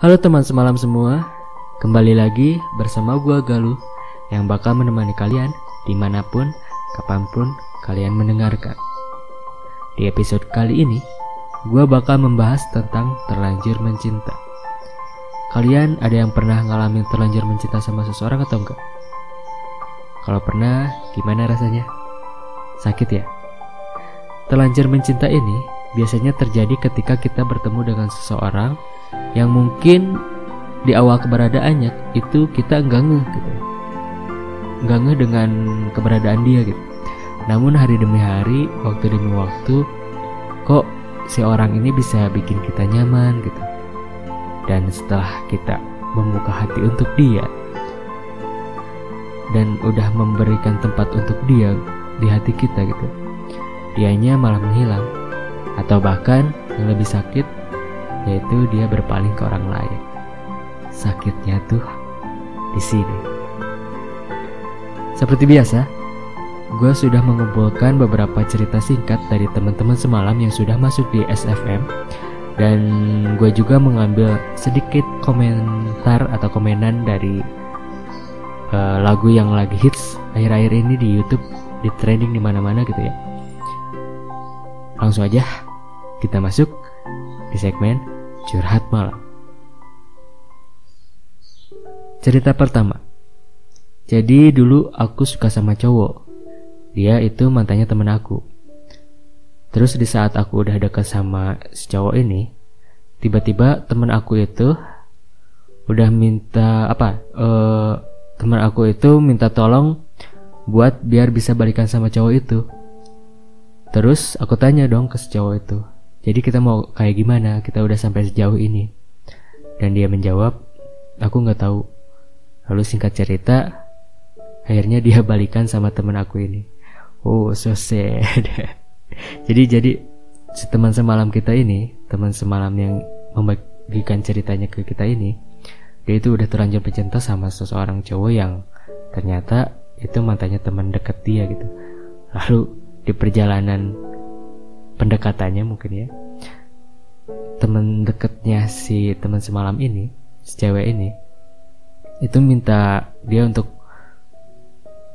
Halo teman semalam semua, kembali lagi bersama gua Galuh yang bakal menemani kalian dimanapun, kapanpun kalian mendengarkan. Di episode kali ini, gua bakal membahas tentang terlanjur mencinta. Kalian ada yang pernah ngalamin terlanjur mencinta sama seseorang atau enggak? Kalau pernah, gimana rasanya? Sakit ya? Terlanjur mencinta ini biasanya terjadi ketika kita bertemu dengan seseorang yang mungkin di awal keberadaannya itu kita enggak ngeh gitu, enggak ngeh dengan keberadaan dia gitu. Namun hari demi hari, waktu demi waktu, kok si orang ini bisa bikin kita nyaman gitu. Dan setelah kita membuka hati untuk dia dan udah memberikan tempat untuk dia di hati kita gitu, dianya malah menghilang. Atau bahkan yang lebih sakit, yaitu dia berpaling ke orang lain. Sakitnya tuh di sini. Seperti biasa, gue sudah mengumpulkan beberapa cerita singkat dari teman-teman semalam yang sudah masuk di SFM, dan gue juga mengambil sedikit komentar atau komenan dari lagu yang lagi hits akhir-akhir ini di YouTube, di trending di mana-mana gitu ya. Langsung aja kita masuk di segmen Curhat Malam. Cerita pertama. Jadi dulu aku suka sama cowok. Dia itu mantannya temen aku. Terus di saat aku udah dekat sama si cowok ini, tiba-tiba temen aku itu udah minta temen aku itu minta tolong buat biar bisa balikan sama cowok itu. Terus aku tanya dong ke si cowok itu, jadi kita mau kayak gimana? Kita udah sampai sejauh ini. Dan dia menjawab, aku gak tahu. Lalu singkat cerita, akhirnya dia balikan sama teman aku ini. Oh, so sad. Jadi si teman semalam kita ini, teman semalam yang membagikan ceritanya ke kita ini, dia itu udah terlanjur mencinta sama seseorang cowok yang ternyata itu mantannya teman dekat dia gitu. Lalu di perjalanan pendekatannya mungkin ya, teman dekatnya si teman semalam ini, si cewek ini, itu minta dia untuk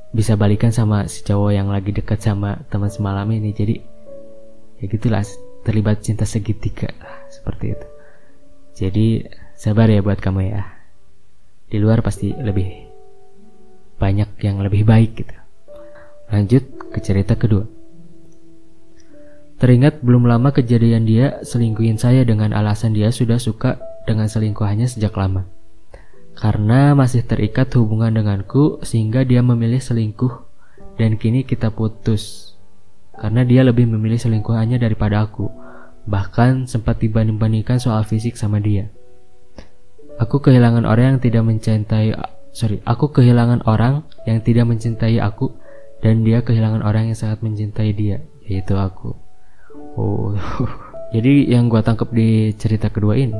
bisa balikan sama si cowok yang lagi dekat sama teman semalam ini. Jadi ya gitulah, terlibat cinta segitiga seperti itu. Jadi sabar ya buat kamu ya, di luar pasti lebih banyak yang lebih baik gitu. Lanjut ke cerita kedua. Teringat belum lama kejadian dia selingkuhin saya dengan alasan dia sudah suka dengan selingkuhannya sejak lama. Karena masih terikat hubungan denganku sehingga dia memilih selingkuh, dan kini kita putus. Karena dia lebih memilih selingkuhannya daripada aku. Bahkan sempat dibanding-bandingkan soal fisik sama dia. Aku kehilangan orang yang tidak mencintai aku, dan dia kehilangan orang yang sangat mencintai dia, yaitu aku. Oh, jadi yang gue tangkap di cerita kedua ini,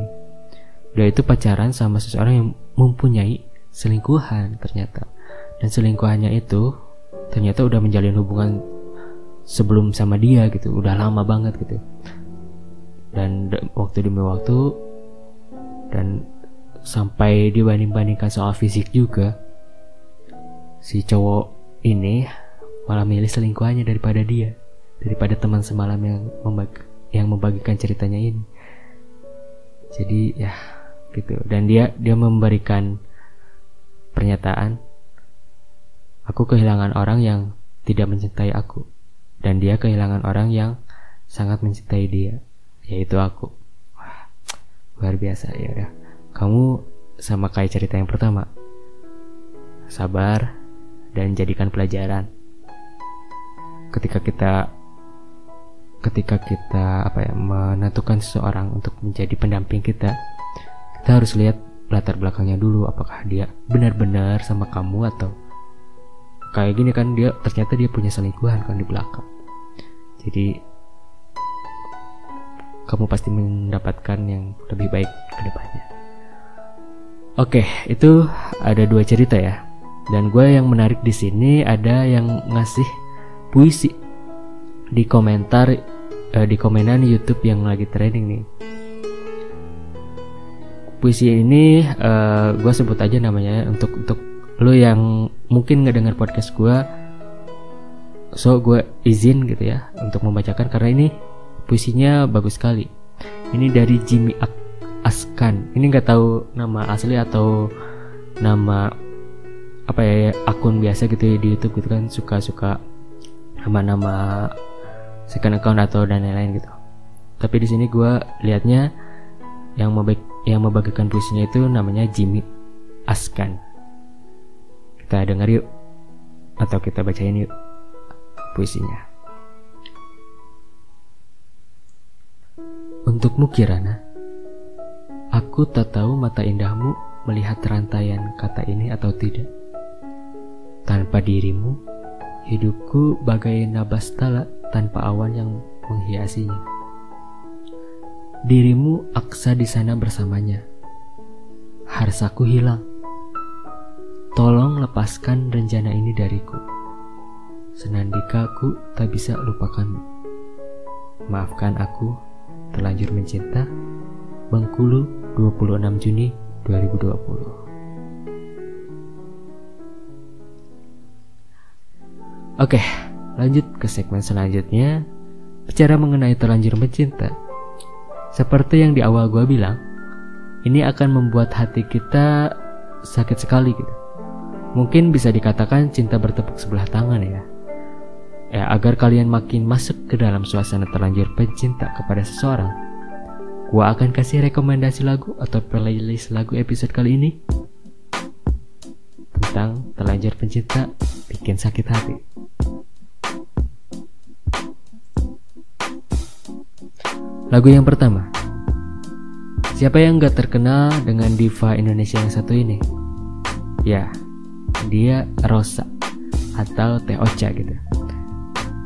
dia itu pacaran sama seseorang yang mempunyai selingkuhan ternyata. Dan selingkuhannya itu ternyata udah menjalin hubungan sebelum sama dia gitu, udah lama banget gitu. Dan waktu demi waktu, dan sampai dibanding-bandingkan soal fisik juga, si cowok ini malah milih selingkuhannya daripada dia, daripada teman semalam yang membagikan ceritanya ini. Jadi ya gitu. Dan dia memberikan pernyataan, aku kehilangan orang yang tidak mencintai aku, dan dia kehilangan orang yang sangat mencintai dia, yaitu aku. Wah, luar biasa ya. Kamu sama kayak cerita yang pertama, sabar dan jadikan pelajaran. Ketika kita menentukan seseorang untuk menjadi pendamping kita harus lihat latar belakangnya dulu. Apakah dia benar-benar sama kamu, atau kayak gini kan, ternyata dia punya selingkuhan kan di belakang. Jadi kamu pasti mendapatkan yang lebih baik ke depannya. Oke, itu ada 2 cerita ya. Dan gue yang menarik di sini ada yang ngasih puisi di komenan YouTube yang lagi trending nih. puisi ini gue sebut aja namanya untuk lo yang mungkin ngedengar podcast gue. So gue izin gitu ya untuk membacakan karena ini puisinya bagus sekali. Ini dari Jimmy Askan. Ini nggak tahu nama asli atau nama apa ya, akun biasa gitu ya di YouTube gitu kan, suka nama second account atau dan lain-lain gitu. Tapi di sini gue liatnya yang membagikan puisinya itu namanya Jimmy Askan. Kita dengar yuk, atau kita bacain yuk puisinya. Untukmu Kirana, aku tak tahu mata indahmu melihat rantaian kata ini atau tidak. Tanpa dirimu, hidupku bagai nabastala tanpa awan yang menghiasinya. Dirimu aksa di sana bersamanya. Harsaku hilang. Tolong lepaskan rencana ini dariku. Senandika aku tak bisa lupakanmu. Maafkan aku terlanjur mencinta. Bengkulu, 26 Juni 2020. Oke, lanjut ke segmen selanjutnya. Bicara mengenai terlanjur mencinta. Seperti yang di awal gue bilang, ini akan membuat hati kita sakit sekali gitu. Mungkin bisa dikatakan cinta bertepuk sebelah tangan ya. Agar kalian makin masuk ke dalam suasana terlanjur pencinta kepada seseorang, gua akan kasih rekomendasi lagu atau playlist lagu episode kali ini tentang terlanjur pencinta bikin sakit hati. Lagu yang pertama, siapa yang gak terkenal dengan diva Indonesia yang satu ini? Ya, dia Rosa atau Teh Ocha gitu.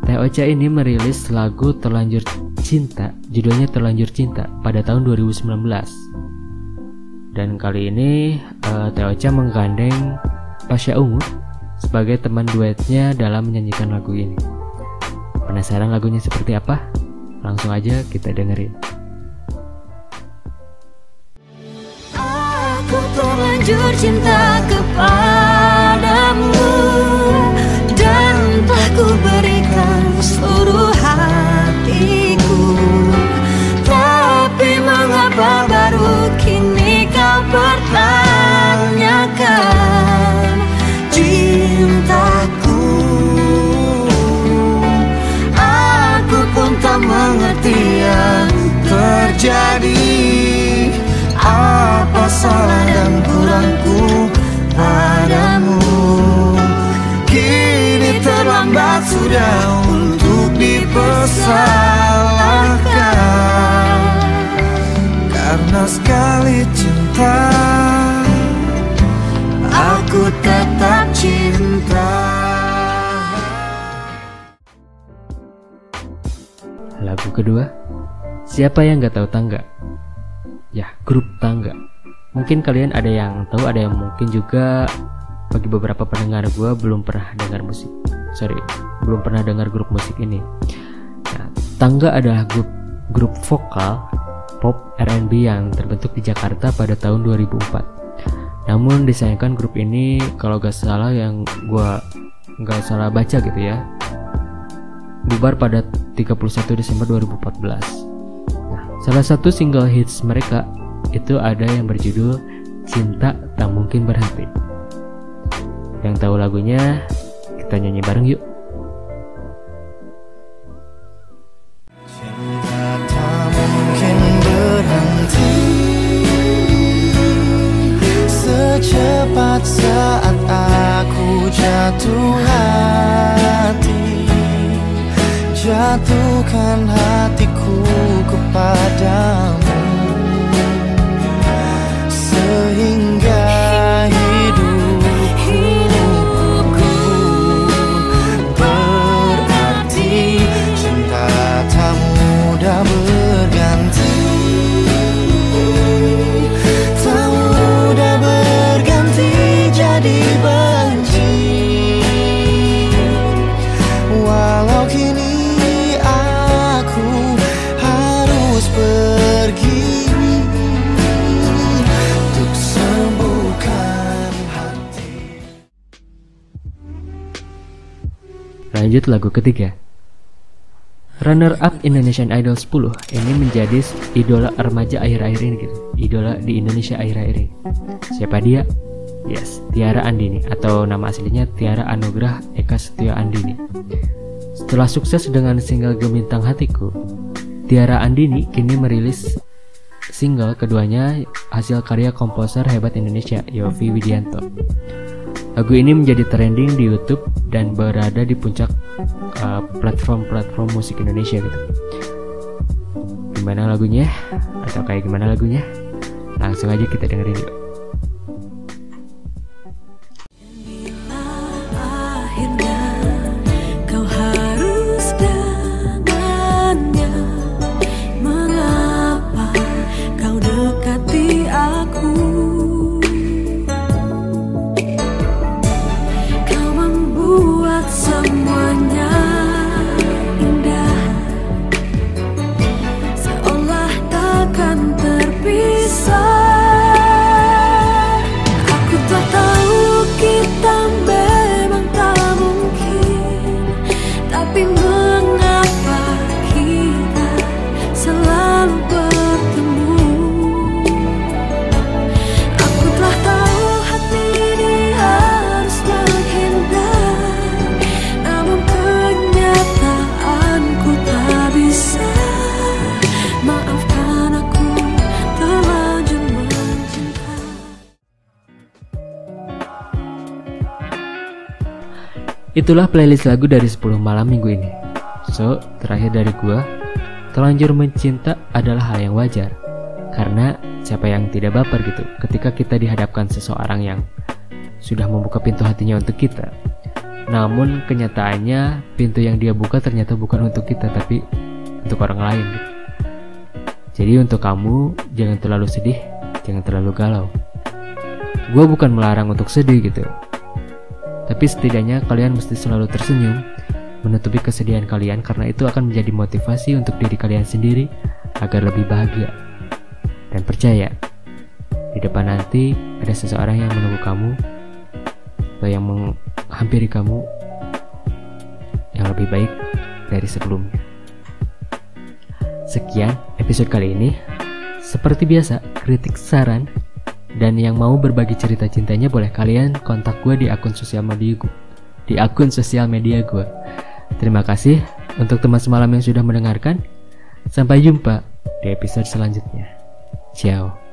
Teh Ocha ini merilis lagu Terlanjur Cinta, judulnya Terlanjur Cinta pada tahun 2019. Dan kali ini Teh Ocha menggandeng Pasha Ungu sebagai teman duetnya dalam menyanyikan lagu ini. Penasaran lagunya seperti apa? Langsung aja kita dengerin. Aku terlanjur cinta kepadamu dan telah ku berikan seluruh hatiku. Tapi mengapa baru kini kau pertanyakan cintaku? Aku pun tak mengerti yang terjadi. Apa salah dan kurangku padamu? Kini terlambat sudah untuk dipersalahkan. Karena sekali cinta, aku tetap cinta. Lagu kedua, siapa yang gak tahu tangga? Ya, grup Tangga. Mungkin kalian ada yang tahu, ada yang mungkin juga bagi beberapa pendengar gue belum pernah dengar belum pernah dengar grup musik ini. Nah, Tangga adalah grup vokal pop R&B yang terbentuk di Jakarta pada tahun 2004. Namun disayangkan grup ini kalau gak salah yang gue gak salah baca gitu ya, bubar pada 31 Desember 2014. Salah satu single hits mereka itu ada yang berjudul Cinta Tak Mungkin Berhenti. Yang tahu lagunya, kita nyanyi bareng yuk. Cinta tak mungkin berhenti secepat saat aku jatuh hati. Jatuhkan hatiku kepadamu sehingga hidupku berarti. Cinta tak mudah berganti, tak mudah berganti jadi benci. Walau kini pergi, Lanjut lagu ketiga. Runner up Indonesian Idol 10 ini menjadi idola remaja akhir-akhir ini gitu. Idola di Indonesia akhir-akhir ini. Siapa dia? Yes, Tiara Andini atau nama aslinya Tiara Anugrah Eka Setio Andini. Setelah sukses dengan single Gemintang Hatiku, Tiara Andini kini merilis single keduanya hasil karya komposer hebat Indonesia, Yovie Widianto. Lagu ini menjadi trending di YouTube dan berada di puncak platform-platform musik Indonesia gitu. Gimana lagunya? Atau kayak gimana lagunya? Langsung aja kita dengerin yuk. Itulah playlist lagu dari 10 malam minggu ini. So, terakhir dari gua, terlanjur mencinta adalah hal yang wajar. Karena siapa yang tidak baper gitu ketika kita dihadapkan seseorang yang sudah membuka pintu hatinya untuk kita. Namun kenyataannya pintu yang dia buka ternyata bukan untuk kita tapi untuk orang lain gitu. Jadi untuk kamu jangan terlalu sedih, jangan terlalu galau. Gua bukan melarang untuk sedih gitu. Tapi setidaknya kalian mesti selalu tersenyum, menutupi kesedihan kalian karena itu akan menjadi motivasi untuk diri kalian sendiri agar lebih bahagia. Dan percaya, di depan nanti ada seseorang yang menunggu kamu atau yang menghampiri kamu yang lebih baik dari sebelumnya. Sekian episode kali ini. Seperti biasa, kritik, saran, dan yang mau berbagi cerita cintanya boleh kalian kontak gue di akun sosial media gue. Terima kasih untuk teman semalam yang sudah mendengarkan. Sampai jumpa di episode selanjutnya. Ciao.